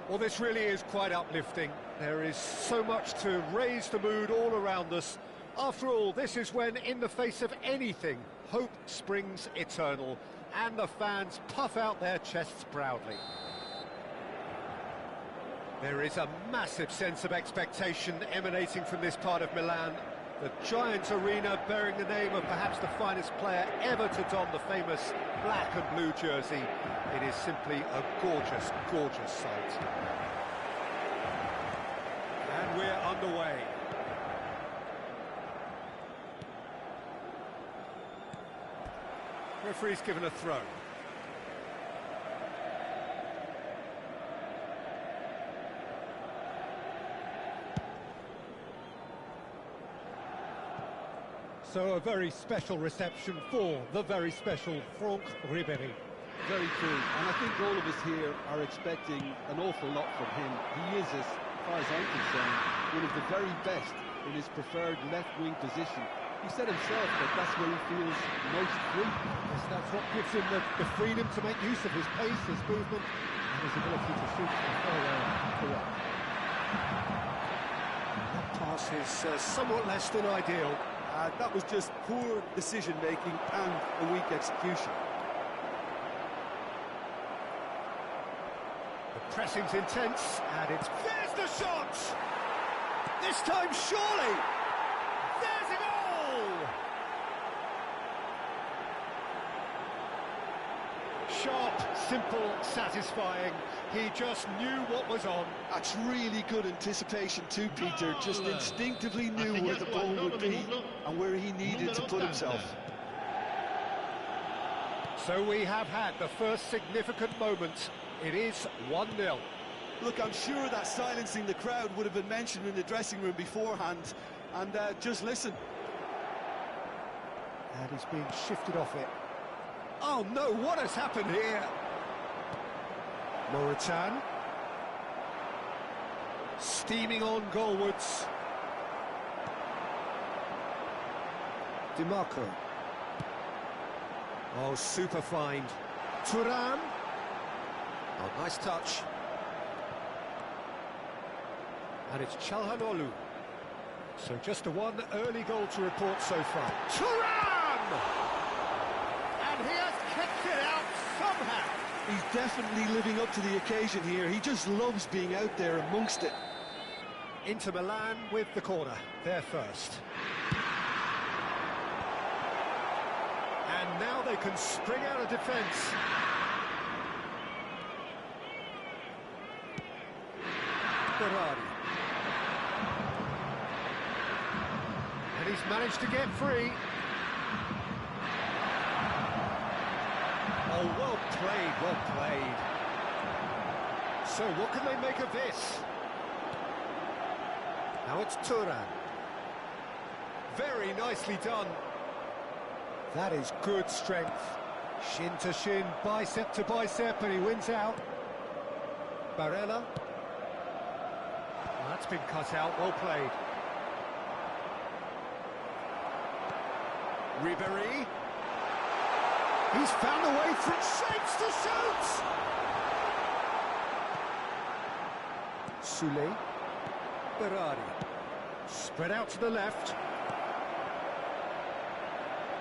Well, this really is quite uplifting. There is so much to raise the mood all around us. After all, this is when, in the face of anything, hope springs eternal, and the fans puff out their chests proudly. There is a massive sense of expectation emanating from this part of Milan. The giant arena bearing the name of perhaps the finest player ever to don the famous black and blue jersey. It is simply a gorgeous, gorgeous sight. And we're underway. Referee's given a throw. So a very special reception for the very special Franck Ribéry. Very true, and I think all of us here are expecting an awful lot from him. He is, as far as I'm concerned, one of the very best in his preferred left-wing position. He said himself that that's where he feels most free. Yes, that's what gives him the freedom to make use of his pace, his movement, and his ability to shoot from far away. That pass is somewhat less than ideal. That was just poor decision-making and a weak execution. The pressing's intense, and there's the shot! This time, surely! There's a goal! Sharp, simple, satisfying. He just knew what was on. That's really good anticipation too, Peter. Just instinctively knew where the ball would be and where he needed to put himself. So we have had the first significant moment. It is 1-0. Look, I'm sure that silencing the crowd would have been mentioned in the dressing room beforehand. And just listen. And he's being shifted off it. Oh no, what has happened here? Moritan. Steaming on goalwards. DiMarco. Oh, super find. Thuram. Oh, nice touch. And it's Çalhanoğlu. So just the one early goal to report so far. Thuram! And he has kicked it out somehow. He's definitely living up to the occasion here. He just loves being out there amongst it. Inter Milan with the corner, they're first. And now they can spring out of defence. Berardi. And he's managed to get free. Oh, well played, well played. So, what can they make of this? Now it's Thuram. Very nicely done. That is good strength. Shin to shin, bicep to bicep, and he wins out. Barella. That's been cut out, well played. Ribéry. He's found a way through, shapes to shoot! Soulé. Berardi. Spread out to the left.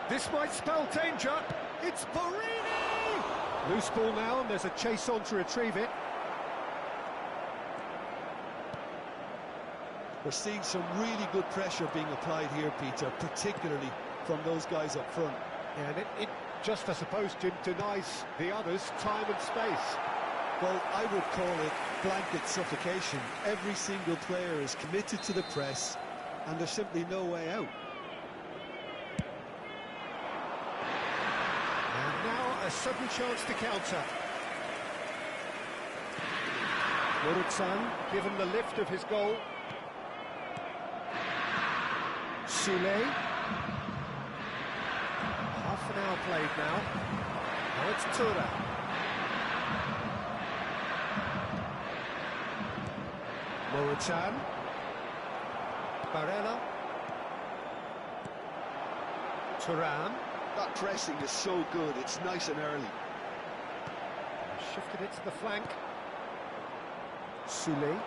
This might spell danger. It's Borini! Loose ball now, and there's a chase on to retrieve it. We're seeing some really good pressure being applied here, Peter, particularly from those guys up front. Yeah, and it just, I suppose, denies the others time and space. Well, I would call it blanket suffocation. Every single player is committed to the press, and there's simply no way out. And now a sudden chance to counter. Moritan given the lift of his goal. Soulé. Half an hour played now. Now it's Thuram. Moritan. Barella. Thuram. That pressing is so good, it's nice and early. Shifted it to the flank. Sule.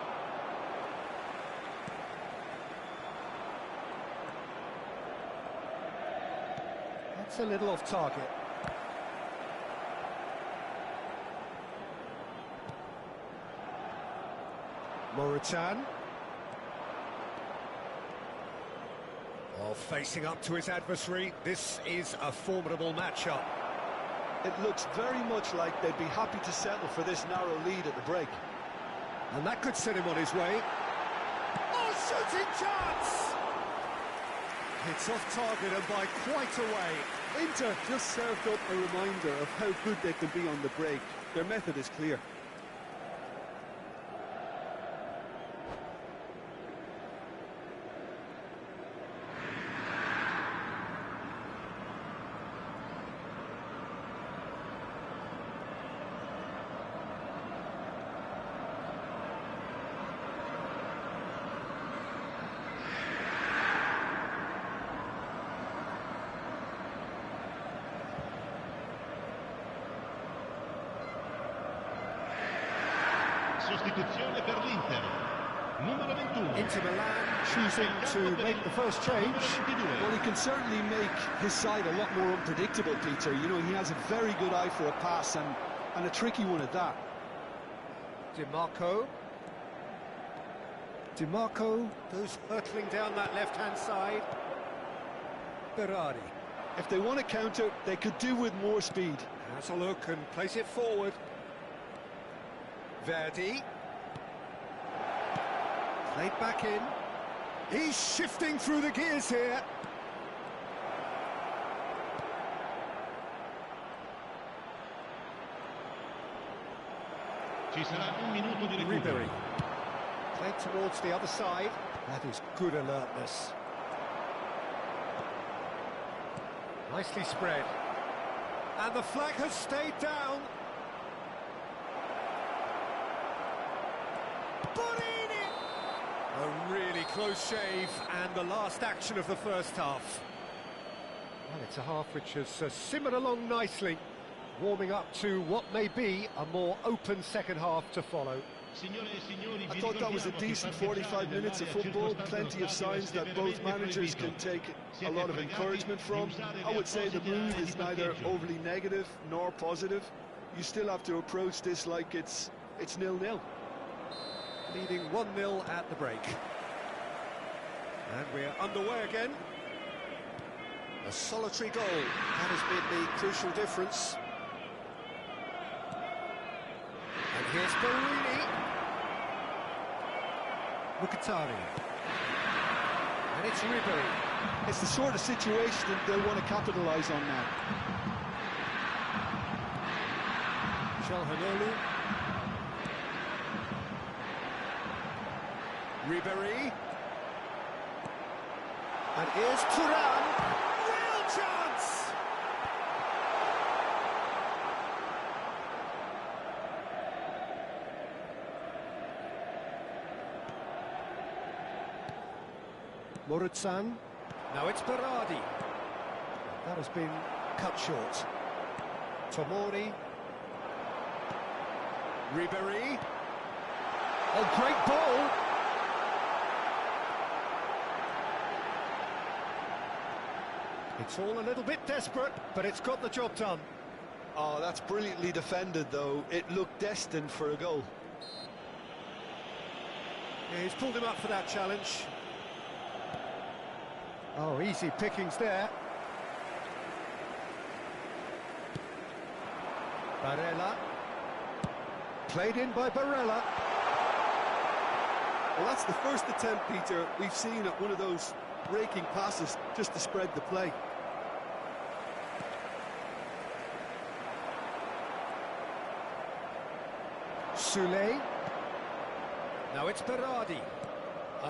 That's a little off target. Moritan. Oh, facing up to his adversary, this is a formidable matchup. It looks very much like they'd be happy to settle for this narrow lead at the break. And that could set him on his way. Oh, shooting chance! It's off target and by quite a way. Inter just served up a reminder of how good they can be on the break. Their method is clear. Sostituzione per l'Inter. Numero 21. Inter Milan choosing to make the first change. Well, he can certainly make his side a lot more unpredictable, Peter. You know, he has a very good eye for a pass and a tricky one at that. DiMarco. DiMarco goes hurtling down that left-hand side. Berardi. If they want to counter, they could do with more speed. Has a look and plays it forward. Verdi. Played back in. He's shifting through the gears here. Ci sarà un minuto di recupero. Ribery. Played towards the other side. That is good alertness. Nicely spread. And the flag has stayed down. A really close shave, and the last action of the first half. Well, it's a half which has simmered along nicely, warming up to what may be a more open second half to follow. I thought that was a decent 45 minutes of football, plenty of signs that both managers can take a lot of encouragement from. I would say the mood is neither overly negative nor positive. You still have to approach this like it's 0-0. Leading 1-0 at the break. And we're underway again. A solitary goal, that has been the crucial difference. And here's Barini. Mkhitaryan. And it's Ribery. It's the sort of situation that they'll want to capitalise on now. Çalhanoğlu. Ribery. And here's Thuram. Real chance! Moritan. Now it's Berardi. That has been cut short. Tomori. Ribery. Oh, great ball! It's all a little bit desperate, but it's got the job done. Oh, that's brilliantly defended, though. It looked destined for a goal. Yeah, he's pulled him up for that challenge. Oh, easy pickings there. Barella. Played in by Barella. Well, that's the first attempt, Peter, we've seen at one of those raking passes just to spread the play. Sule. Now it's Berardi.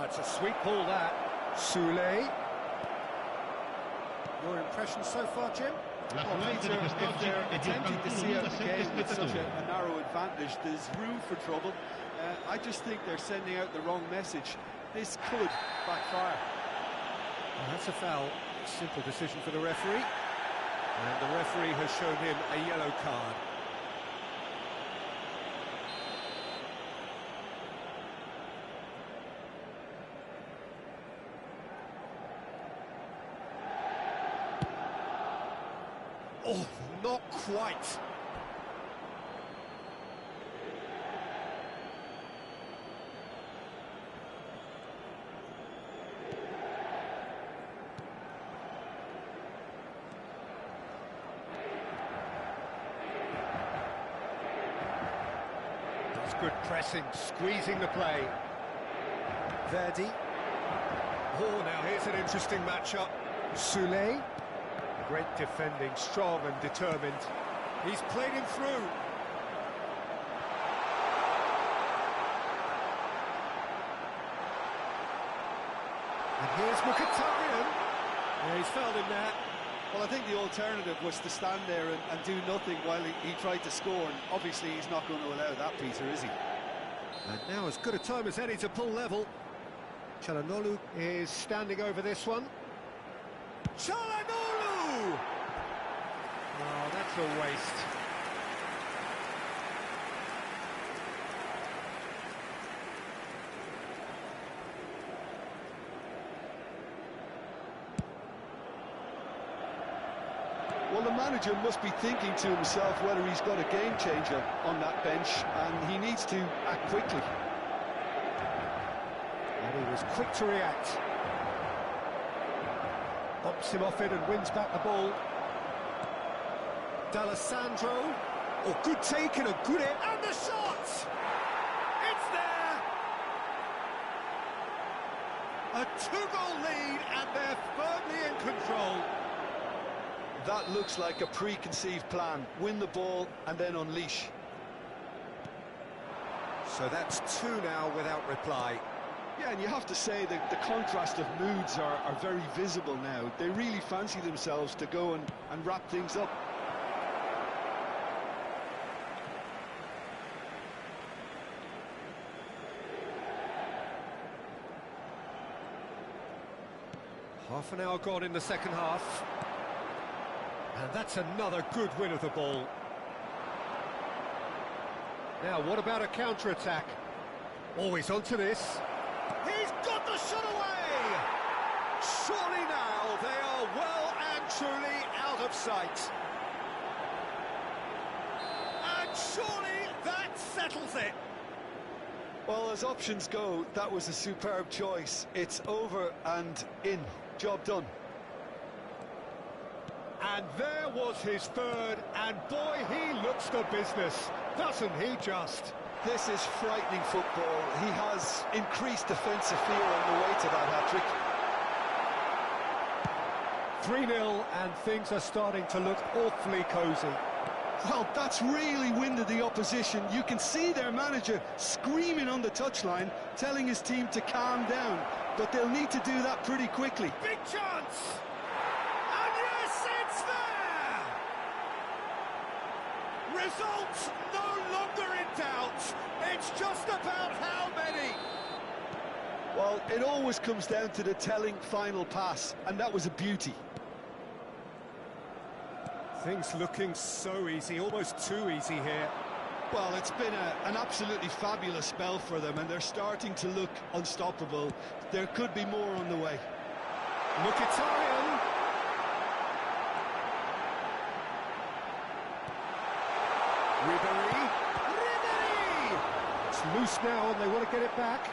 It's a sweet ball, that. Sule. Your impression so far, Jim? Well, Peter, if they're attempting to see out the game with such a narrow advantage, there's room for trouble. I just think they're sending out the wrong message. This could backfire. Well, that's a foul. Simple decision for the referee. And the referee has shown him a yellow card. Oh, not quite. That's good pressing, squeezing the play. Verdi. Oh, now here's an interesting matchup. Soulé. Great defending, strong and determined. He's played him through. And here's Mkhitaryan. Yeah, he's fouled him there. Well, I think the alternative was to stand there and do nothing while he tried to score, and obviously he's not going to allow that, Peter, is he? And now as good a time as any to pull level. Çalhanoğlu is standing over this one. Çalhanoğlu! Oh, that's a waste. Well, the manager must be thinking to himself whether he's got a game changer on that bench, and he needs to act quickly. And he was quick to react. Bumps him off it and wins back the ball. D'Alessandro. Oh, good take and a good hit. And the shot! It's there! A two-goal lead, and they're firmly in control. That looks like a preconceived plan. Win the ball and then unleash. So that's two now without reply. Yeah, and you have to say that the contrast of moods are very visible now. They really fancy themselves to go and wrap things up. Half an hour gone in the second half. And that's another good win of the ball. Now, what about a counter-attack? Always onto this. He's got the shot away! Surely now they are well and truly out of sight. And surely that settles it. Well, as options go, that was a superb choice. It's over and in. Job done. And there was his third, and boy, he looks the business, doesn't he just? This is frightening football. He has increased defensive fear on the way to that hat-trick. 3-0, and things are starting to look awfully cosy. Well, that's really winded the opposition. You can see their manager screaming on the touchline, telling his team to calm down, but they'll need to do that pretty quickly. Big chance! And yes, it's there! Results no longer in doubt. It's just about how many. Well, it always comes down to the telling final pass, and that was a beauty. Things looking so easy, almost too easy here. Well, it's been an absolutely fabulous spell for them, and they're starting to look unstoppable. There could be more on the way. Mkhitaryan. Ribéry. It's loose now, and they want to get it back.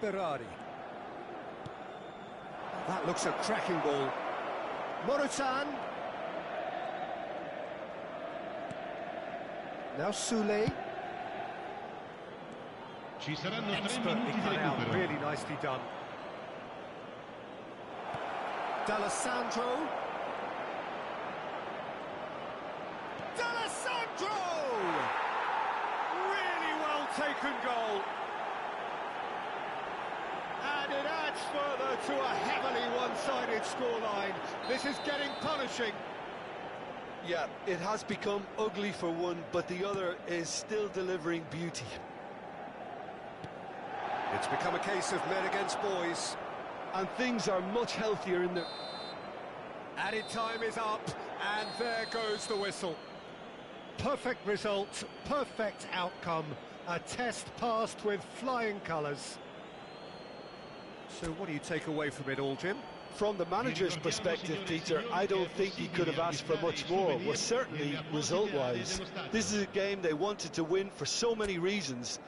Berardi. That looks a cracking ball. Morutan. Now Soulé. Ci saranno 3 Expertly minuti di cut out, recupero. really nicely done. D'Alessandro. D'Alessandro! Really well taken goal. And it adds further to a heavily one-sided scoreline. This is getting punishing. Yeah, it has become ugly for one, but the other is still delivering beauty. It's become a case of men against boys. And things are much healthier in the... Added time is up, and there goes the whistle. Perfect result, perfect outcome. A test passed with flying colours. So what do you take away from it all, Jim? from the manager's perspective, Peter, I don't think he could have asked for much more. Well, certainly result-wise. This is a game they wanted to win for so many reasons,